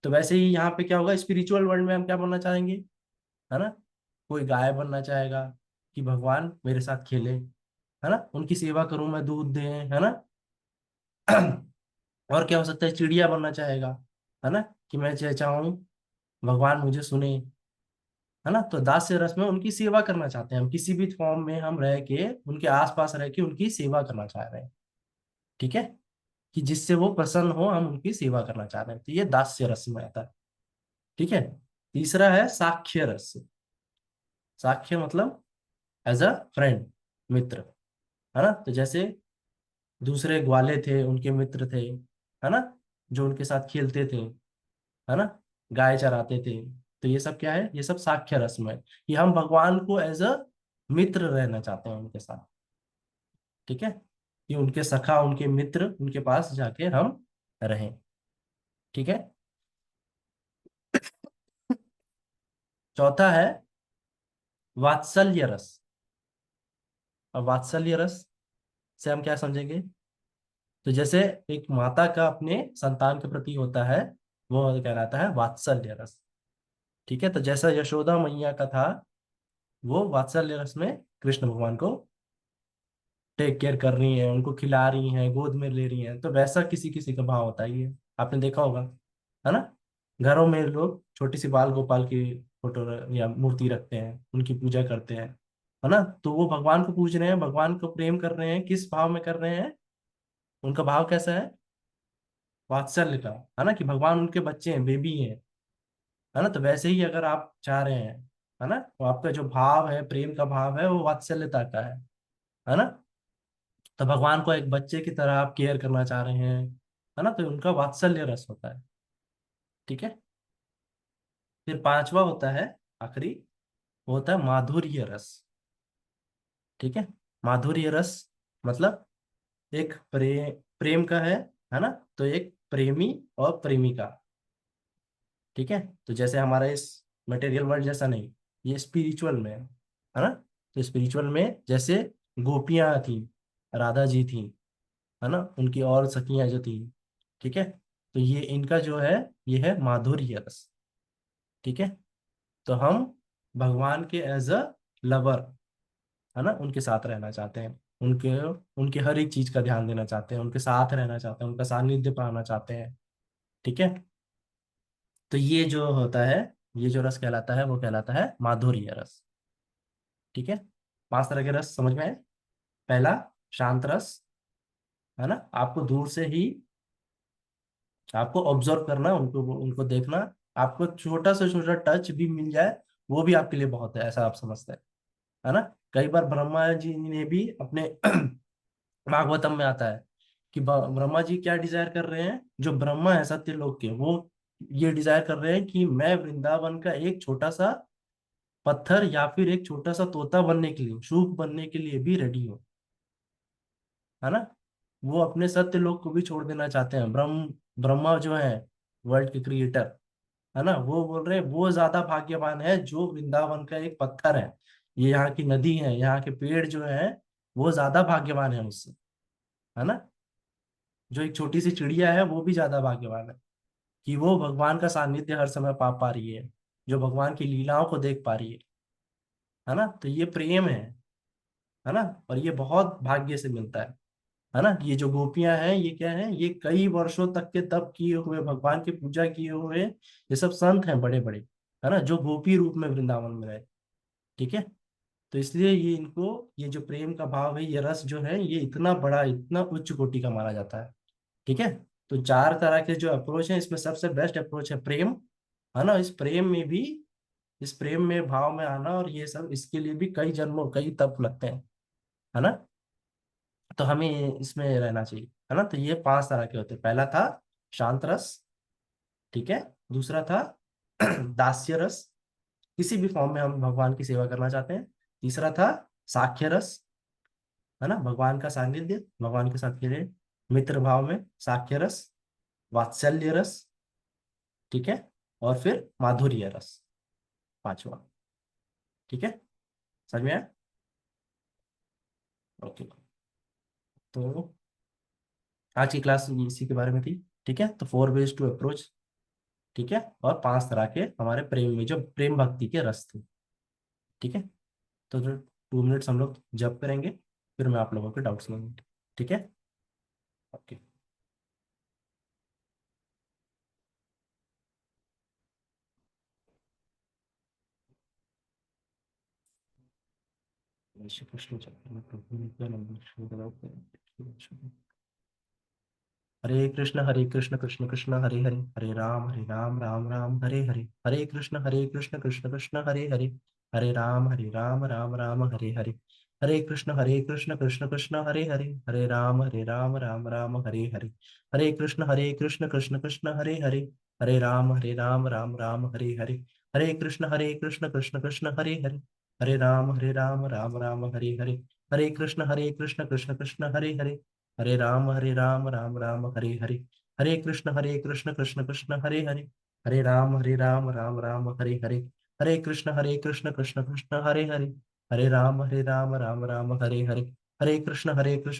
तो वैसे ही यहाँ पे क्या होगा, स्पिरिचुअल वर्ल्ड में हम क्या बनना चाहेंगे, है ना, कोई गाय बनना चाहेगा कि भगवान मेरे साथ खेले, है ना, उनकी सेवा करूं, मैं दूध दे, है ना। और क्या हो सकता है, चिड़िया बनना चाहेगा, है ना, कि मैं चाहूँ भगवान मुझे सुने, है ना। तो दास्य रस में उनकी सेवा करना चाहते हैं हम, किसी भी फॉर्म में हम रह के उनके आसपास रह के उनकी सेवा करना चाह रहे हैं। ठीक है, कि जिससे वो प्रसन्न हो, हम उनकी सेवा करना चाह रहे हैं, तो ये दास्य रस में आता है। ठीक है, तीसरा है साख्य रस। साख्य मतलब एज अ फ्रेंड, मित्र, है ना, तो जैसे दूसरे ग्वाले थे, उनके मित्र थे, है ना, जो उनके साथ खेलते थे, है ना, गाय चराते थे। तो ये सब क्या है, ये सब साख्य रस्म है, कि हम भगवान को एज अ मित्र रहना चाहते हैं उनके साथ। ठीक है, कि उनके सखा, उनके मित्र, उनके पास जाके हम रहें। ठीक है, चौथा है वात्सल्य रस। और वात्सल्य रस से हम क्या समझेंगे, तो जैसे एक माता का अपने संतान के प्रति होता है, वो कहलाता है वात्सल्य रस। ठीक है, तो जैसा यशोदा मैया का था, वो वात्सल्य रस में कृष्ण भगवान को टेक केयर कर रही हैं, उनको खिला रही हैं, गोद में ले रही हैं, तो वैसा किसी किसी का भाव होता है, ये आपने देखा होगा, है ना। घरों में लोग छोटी सी बाल गोपाल की फोटो या मूर्ति रखते हैं, उनकी पूजा करते हैं, है ना, तो वो भगवान को पूज रहे हैं, भगवान को प्रेम कर रहे हैं, किस भाव में कर रहे हैं, उनका भाव कैसा है, वात्सल्य का, है ना, कि भगवान उनके बच्चे हैं, बेबी हैं, है ना। तो वैसे ही अगर आप चाह रहे हैं, है ना, तो आपका जो भाव है, प्रेम का भाव है, वो वात्सल्यता का है ना। तो भगवान को एक बच्चे की तरह आप केयर करना चाह रहे हैं, है ना, तो उनका वात्सल्य रस होता है। ठीक है, फिर पांचवा होता है, आखिरी, वो होता है माधुर्य रस। ठीक है, माधुर्य रस मतलब एक प्रेम का है ना, तो एक प्रेमी और प्रेमिका। ठीक है, तो जैसे हमारा इस मटेरियल वर्ल्ड जैसा नहीं, ये स्पिरिचुअल में है ना। तो स्पिरिचुअल में जैसे गोपियां थी, राधा जी थी, है ना, उनकी और सखियां जो थी। ठीक है, तो ये इनका जो है, ये है माधुर्य रस। ठीक है, तो हम भगवान के एज अ लवर, है ना, उनके साथ रहना चाहते हैं, उनके उनके हर एक चीज का ध्यान देना चाहते हैं, उनके साथ रहना चाहते हैं, उनका सानिध्य पाना चाहते हैं। ठीक है, तो ये जो होता है, ये जो रस कहलाता है वो कहलाता है माधुर्य रस। ठीक है, पांच तरह के रस समझ में आए। पहला शांत रस, है ना, आपको दूर से ही आपको ऑब्जर्व करना, उनको उनको देखना, आपको छोटा से छोटा टच भी मिल जाए वो भी आपके लिए बहुत है, ऐसा आप समझते हैं, है ना। कई बार ब्रह्मा जी ने भी अपने भागवतम में आता है कि ब्रह्मा जी क्या डिजायर कर रहे हैं, जो ब्रह्मा है सत्य लोक के, वो ये डिजायर कर रहे हैं कि मैं वृंदावन का एक छोटा सा पत्थर या फिर एक छोटा सा तोता बनने के लिए, शुभ बनने के लिए भी रेडी हूँ, है ना। वो अपने सत्य लोक को भी छोड़ देना चाहते हैं। ब्रह्मा जो है वर्ल्ड के क्रिएटर, है ना, वो बोल रहे हैं वो ज्यादा भाग्यवान है जो वृंदावन का एक पत्थर है, ये यहाँ की नदी है, यहाँ के पेड़ जो है, वो ज्यादा भाग्यवान है उससे, है ना। जो एक छोटी सी चिड़िया है वो भी ज्यादा भाग्यवान है कि वो भगवान का सानिध्य हर समय पा पा रही है, जो भगवान की लीलाओं को देख पा रही है। है ना। तो ये प्रेम है ना। और ये बहुत भाग्य से मिलता है ना। ये जो गोपियां हैं ये क्या है, ये कई वर्षों तक के तप किए हुए, भगवान की पूजा किए हुए ये सब संत हैं बड़े बड़े, है ना, जो गोपी रूप में वृंदावन में रहे। ठीक है। तो इसलिए ये इनको, ये जो प्रेम का भाव है, ये रस जो है, ये इतना बड़ा, इतना उच्च कोटि का माना जाता है। ठीक है। तो चार तरह के जो अप्रोच है, इसमें सबसे बेस्ट अप्रोच है प्रेम, है ना। इस प्रेम में भी, इस प्रेम में भाव में आना और ये सब, इसके लिए भी कई जन्मों कई तप लगते हैं, है ना। तो हमें इसमें रहना चाहिए, है ना। तो ये पांच तरह के होते हैं। पहला था शांत रस, ठीक है। दूसरा था दास्य रस, किसी भी फॉर्म में हम भगवान की सेवा करना चाहते हैं। तीसरा था साख्य रस, है ना, भगवान का सानिध्य, भगवान के साथ के लिए मित्र भाव में साख्य रस। वात्सल्य रस, ठीक है। और फिर माधुर्य रस, पांचवा। ठीक है, समझ में आया। ओके। तो आज की क्लास इसी के बारे में थी। ठीक है। तो 4 ways टू अप्रोच, ठीक है। और पांच तरह के हमारे प्रेम में जो प्रेम भक्ति के रस थे। ठीक है। तो जो 2 मिनट्स हम लोग जप करेंगे, फिर मैं आप लोगों के डाउट्स लूंगी। ठीक है। ओके। श्री कृष्ण चक्र में प्रभु नित्यानंद श्री गुरु हरे कृष्ण कृष्ण कृष्ण हरे हरे, हरे राम राम राम हरे हरे, हरे कृष्ण कृष्ण कृष्ण हरे हरे, हरे राम राम राम हरे हरे, हरे कृष्ण कृष्ण कृष्ण हरे हरे, हरे राम राम राम हरे हरे, हरे कृष्ण कृष्ण कृष्ण हरे हरे, हरे राम राम राम हरे हरे, हरे कृष्ण कृष्ण कृष्ण हरे हरे, हरे राम राम राम हरे हरे, हरे कृष्ण कृष्ण कृष्ण हरे हरे, हरे राम राम राम हरे हरे, हरे कृष्ण कृष्ण कृष्ण हरे हरे, हरे राम राम राम हरे हरे, हरे कृष्ण कृष्ण कृष्ण हरे हरे, हरे राम राम राम हरे हरे, हरे कृष्ण कृष्ण कृष्ण हरे हरे, हरे राम राम राम हरे हरे, हरे कृष्ण कृष्ण कृष्ण हरे हरे, हरे राम राम राम हरे हरे, हरे कृष्ण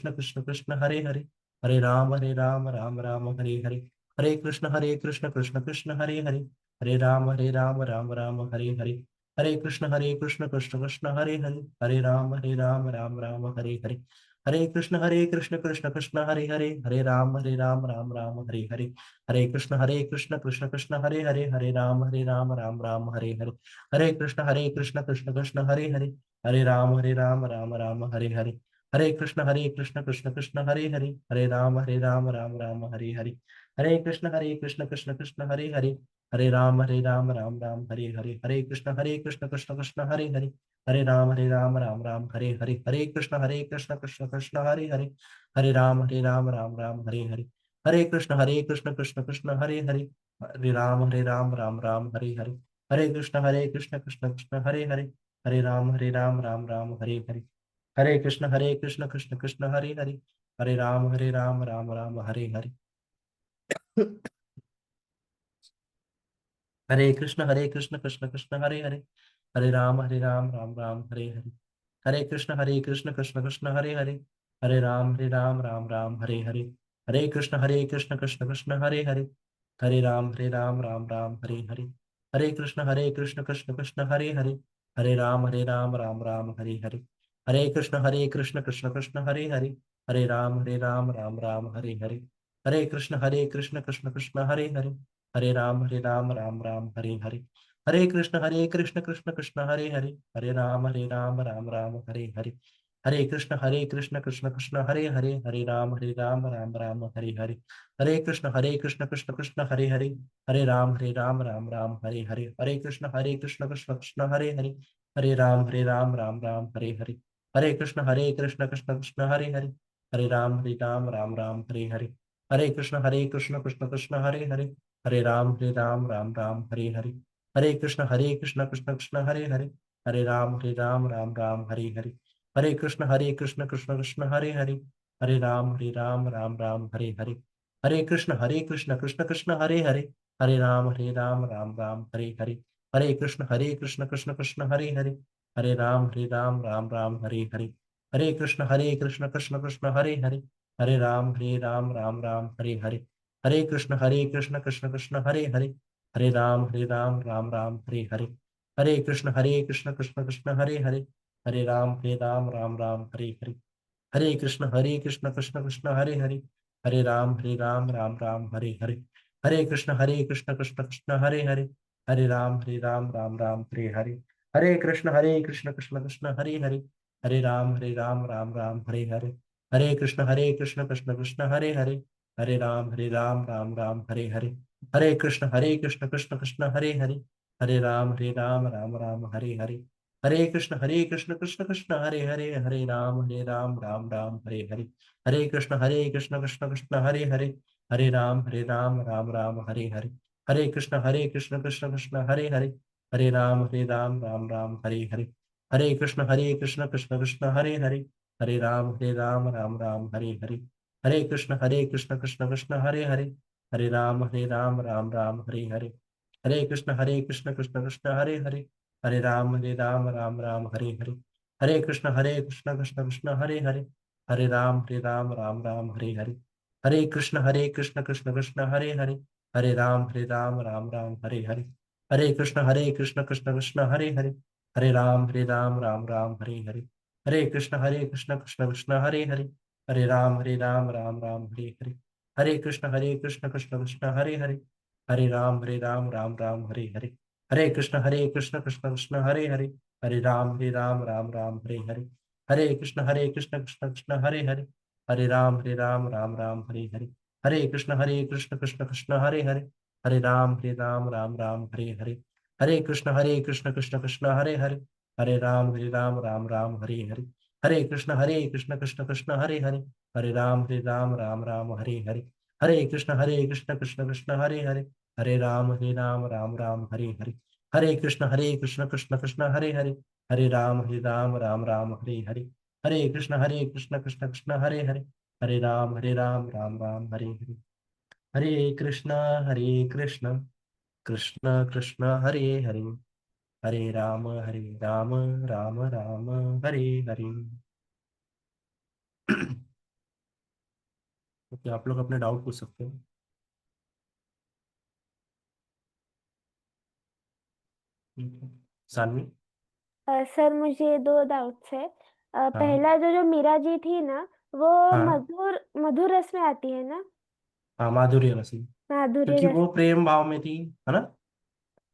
कृष्ण कृष्ण हरे हरे, हरे राम राम राम हरे हरे, हरे कृष्ण कृष्ण कृष्ण हरे हरे, हरे राम राम राम हरे हरे, हरे कृष्ण कृष्ण कृष्ण हरे हरे, हरे राम राम राम हरे हरे, हरे कृष्ण कृष्ण कृष्ण हरे हरे, हरे राम राम राम हरे हरे, हरे कृष्ण कृष्ण कृष्ण हरे हरे, हरे राम राम राम हरे हरे, हरे कृष्ण कृष्ण कृष्ण हरे हरे, हरे राम राम राम हरे हरे, हरे कृष्ण कृष्ण कृष्ण हरे हरे, हरे राम राम राम हरे हरे, हरे कृष्ण कृष्ण कृष्ण हरे हरे, हरे राम राम राम हरे हरे, हरे कृष्ण कृष्ण कृष्ण हरे हरे, हरे राम राम राम हरे हरे, हरे कृष्ण कृष्ण कृष्ण हरे हरे, हरे राम राम राम हरे हरे, हरे कृष्ण कृष्ण कृष्ण हरे हरे, हरे राम राम राम हरे हरे, हरे कृष्ण कृष्ण कृष्ण हरे हरे, हरे राम राम राम हरे हरे, हरे कृष्ण कृष्ण कृष्ण हरे हरे, हरे राम राम राम हरे हरे, हरे कृष्ण कृष्ण कृष्ण हरे हरे, हरे राम राम राम हरे हरे, हरे कृष्ण कृष्ण कृष्ण हरे हरे, हरे राम राम राम हरे हरे, हरे कृष्ण कृष्ण कृष्ण हरे हरे, हरे राम राम राम हरे हरे, हरे कृष्ण कृष्ण कृष्ण हरे हरे, हरे राम राम राम हरे हरे, हरे कृष्ण कृष्ण कृष्ण हरे हरे, हरे राम राम राम हरे हरे, हरे कृष्ण कृष्ण कृष्ण हरे हरे, हरे राम राम राम हरे हरे, हरे कृष्ण कृष्ण कृष्ण हरे हरे, हरे राम राम राम हरे हरे, हरे कृष्ण कृष्ण कृष्ण हरे हरे, हरे राम राम राम हरे हरे, हरे कृष्ण कृष्ण कृष्ण हरे हरे, हरे राम राम राम हरे हरे, हरे कृष्ण कृष्ण कृष्ण हरे हरे, हरे राम राम राम हरे हरे, हरे कृष्ण कृष्ण कृष्ण हरे हरे, हरे राम राम राम हरे हरे, हरे कृष्ण कृष्ण कृष्ण हरे हरे, हरे राम राम राम हरे हरे, हरे कृष्ण कृष्ण कृष्ण हरे हरे, हरे राम राम राम हरे हरे, हरे कृष्ण कृष्ण कृष्ण हरे हरे, हरे राम राम राम हरे हरे, हरे कृष्ण कृष्ण कृष्ण हरे हरे, हरे राम राम राम हरे हरे, हरे कृष्ण कृष्ण कृष्ण हरे हरे, हरे राम राम राम हरे हरे, हरे कृष्ण कृष्ण कृष्ण हरे हरे, हरे राम राम राम हरे हरे, हरे कृष्ण कृष्ण कृष्ण हरे हरे, हरे राम राम हरे हरे, हरे कृष्ण कृष्ण कृष्ण हरे हरे, राम राम हरे हरे, हरे कृष्ण कृष्ण कृष्ण हरे हरे, राम राम हरे हरे, हरे कृष्ण कृष्ण कृष्ण हरे हरे, राम राम हरे हरे, हरे कृष्ण कृष्ण कृष्ण हरे हरे, राम राम हरे हरे, हरे कृष्ण कृष्ण कृष्ण हरे हरे, राम राम हरे हरे, हरे कृष्ण कृष्ण कृष्ण हरे हरे, राम राम हरे हरे, हरे कृष्ण कृष्ण कृष्ण हरे हरे, राम राम हरे हरे, हरे कृष्ण कृष्ण कृष्ण हरे हरे, राम राम हरे हरे, हरे कृष्ण कृष्ण कृष्ण हरे हरे, राम राम हरे हरे, हरे कृष्ण कृष्ण कृष्ण हरे हरे, राम राम हरे हरे, हरे कृष्ण कृष्ण कृष्ण हरे हरे, राम राम हरे हरे, हरे कृष्ण कृष्ण कृष्ण हरे हरे, राम राम हरे हरे, हरे कृष्ण कृष्ण कृष्ण हरे हरे, राम राम हरे हरे, हरे कृष्ण कृष्ण कृष्ण हरे हरे, राम राम हरे हरे, हरे कृष्ण कृष्ण कृष्ण हरे हरे, राम राम हरे हरे, हरे कृष्ण कृष्ण कृष्ण हरे हरे, राम राम हरे हरे, हरे कृष्ण कृष्ण कृष्ण हरे हरे, राम राम हरे हरे, हरे कृष्ण कृष्ण कृष्ण हरे हरे, राम राम हरे हरे, हरे कृष्ण कृष्ण कृष्ण हरे हरे, राम राम हरे हरे, हरे कृष्ण कृष्ण कृष्ण हरे हरे, राम राम हरे हरे, हरे कृष्ण कृष्ण कृष्ण हरे हरे, राम राम हरे हरे, हरे कृष्ण कृष्ण कृष्ण हरे हरे, राम राम हरे हरे, हरे कृष्ण कृष्ण कृष्ण हरे हरे, राम राम हरे हरे, हरे कृष्ण कृष्ण कृष्ण हरे हरे, हरे राम राम राम हरे हरे। ओके, आप लोग अपने डाउट पूछ सकते हो। ठीक है। सानवी। सर मुझे दो डाउट्स है। हाँ पहला जो जो मीरा जी थी ना, वो हाँ मधुर मधुर रस में आती है ना? हाँ, माधुर्य रसी, माधुर्य क्योंकि रस। वो प्रेम भाव में थी, है ना।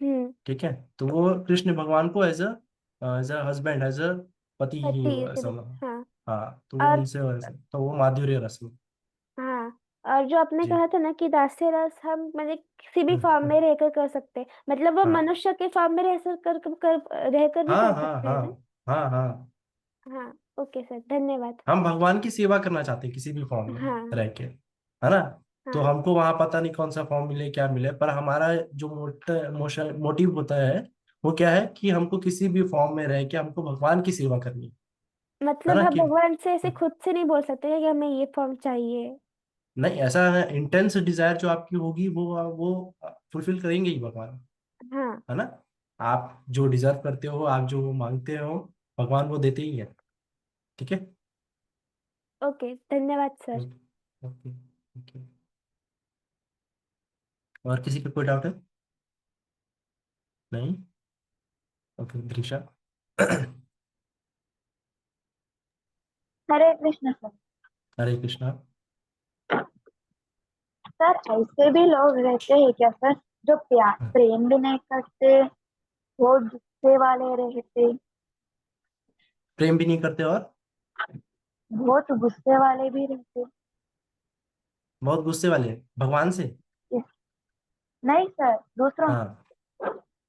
हम्म। ठीक है, तो वो कृष्ण भगवान को as a husband, as a पति ही पति के रूप। समझ। हाँ। हाँ, तो वो और उनसे तो वो माधुर्य रस में। हाँ, और जो आपने जी। कहा था ना कि दास्य रस हम मतलब किसी भी फॉर्म में रहकर कर सकते हैं, मतलब वो हाँ मनुष्य के फॉर्म में रहकर भी हाँ कर हाँ सकते हैं हाँ ना? हाँ हाँ, हाँ। ओके सर, धन्यवाद। हम भगवान की सेवा करना चाहते हैं किसी भी फॉर्म में हाँ। रह के, है ना। तो हाँ। हमको वहां पता नहीं कौन सा फॉर्म मिले क्या मिले, पर हमारा जो मोटिव होता है वो क्या है कि हमको किसी भी फॉर्म में रह के हमको भगवान की सेवा करनी है मतलब ना हम कि। भगवान से ऐसे खुद से नहीं बोल सकते हैं कि हमें ये फॉर्म चाहिए। नहीं, ऐसा इंटेंस डिजायर जो आपकी होगी वो फुलफिल करेंगे ही भगवान, हाँ। है ना। आप जो डिजर्व करते हो, आप जो मांगते हो, भगवान वो देते ही है। ठीक है। ओके, धन्यवाद सर। Okay okay okay. और किसी का कोई डाउट है? नहीं। ओके, द्रिशा। हरे कृष्ण सर। हरे कृष्णा। सर ऐसे भी लोग रहते हैं क्या सर, जो प्यार प्रेम भी नहीं करते, वो गुस्से वाले रहते, प्रेम भी नहीं करते और बहुत गुस्से वाले भी रहते? बहुत गुस्से वाले भगवान से। इस- नहीं सर, दूसरों से। हाँ,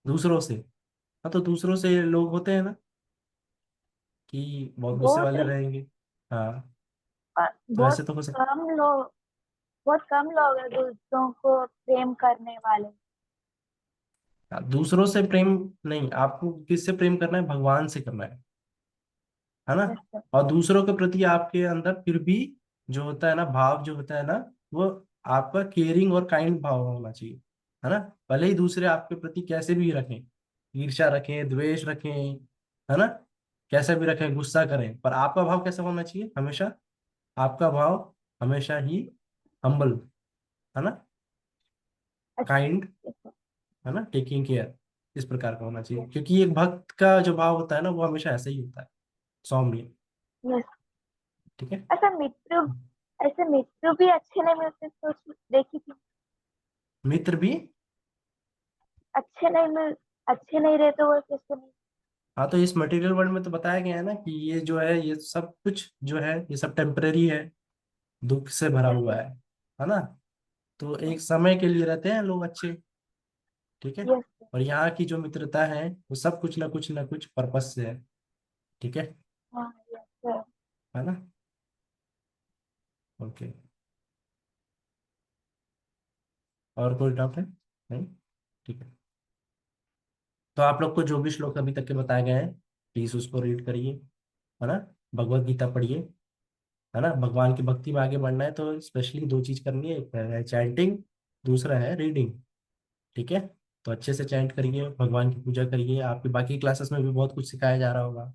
दूसरों से। हाँ, तो दूसरों से लोग होते हैं ना कि बहुत गुस्से बहुत वाले रहेंगे। हाँ, तो बहुत ऐसे तो हो सकते। कम लोग, बहुत कम लोग हैं दूसरों को प्रेम करने वाले। हाँ, दूसरों से प्रेम नहीं, आपको किससे प्रेम करना है? भगवान से करना है ना। Yes sir. और दूसरों के प्रति आपके अंदर फिर भी जो होता है ना, भाव जो होता है ना, वो आपका केयरिंग और काइंड भाव होना चाहिए, है ना। भले ही दूसरे आपके प्रति कैसे भी रखें, ईर्ष्या रखें, द्वेष रखें, है ना, कैसे भी रखें, गुस्सा करें, पर आपका भाव कैसा होना चाहिए हमेशा? आपका भाव हमेशा ही हम्बल, है ना, अच्छा। Kind, yes, sir. है ना, टेकिंग केयर। इस प्रकार का होना चाहिए, क्योंकि एक भक्त का जो भाव होता है ना वो हमेशा ऐसा ही होता है, सौम्य। यस। ठीक है। ऐसा मित्र, ऐसे मित्र भी अच्छे नहीं मिलते, सोच देखी थी। मित्र भी। अच्छे नहीं मिल, अच्छे नहीं रहते वो कैसे नहीं। हाँ, तो इस मटेरियल वर्ल्ड में तो बताया गया है ना कि ये जो है ये सब कुछ जो है ये सब टेम्परेरी है, दुख से भरा यस हुआ है ना। तो एक समय के लिए रहते हैं लोग अच्छे। ठीक है। यस। और यहाँ की जो मित्रता है वो सब कुछ ना कुछ पर्पस से है। ठीक है। हाँ यस। है ना। ओके। और कोई डाउट है? नहीं। ठीक है। तो आप लोग को जो भी श्लोक अभी तक के बताए गए हैं प्लीज उसको रीड करिए, है ना। भगवत गीता पढ़िए, है ना। भगवान की भक्ति में आगे बढ़ना है तो स्पेशली दो चीज करनी है, एक है चैंटिंग, दूसरा है रीडिंग। ठीक है। तो अच्छे से चैंट करिए, भगवान की पूजा करिए। आपकी बाकी क्लासेस में भी बहुत कुछ सिखाया जा रहा होगा,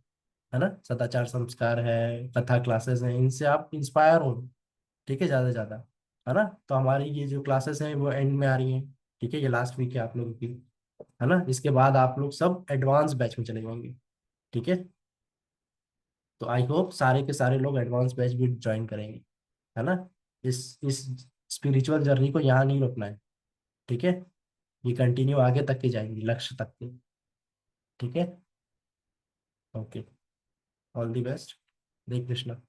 है ना। सदाचार संस्कार है, कथा क्लासेस हैं, इनसे आप इंस्पायर हो। ठीक है, ज्यादा से ज्यादा, है ना। तो हमारी ये जो क्लासेस हैं वो एंड में आ रही हैं। ठीक है, ये लास्ट वीक है आप लोगों की, है ना। इसके बाद आप लोग सब एडवांस बैच में चले जाएंगे। ठीक है। तो आई होप सारे के सारे लोग एडवांस बैच भी ज्वाइन करेंगे, है ना। इस स्पिरिचुअल जर्नी को यहाँ नहीं रोकना है। ठीक है। ये कंटिन्यू आगे तक के जाएंगे, लक्ष्य तक के। ठीक है। Okay. All the best. Hare Krishna.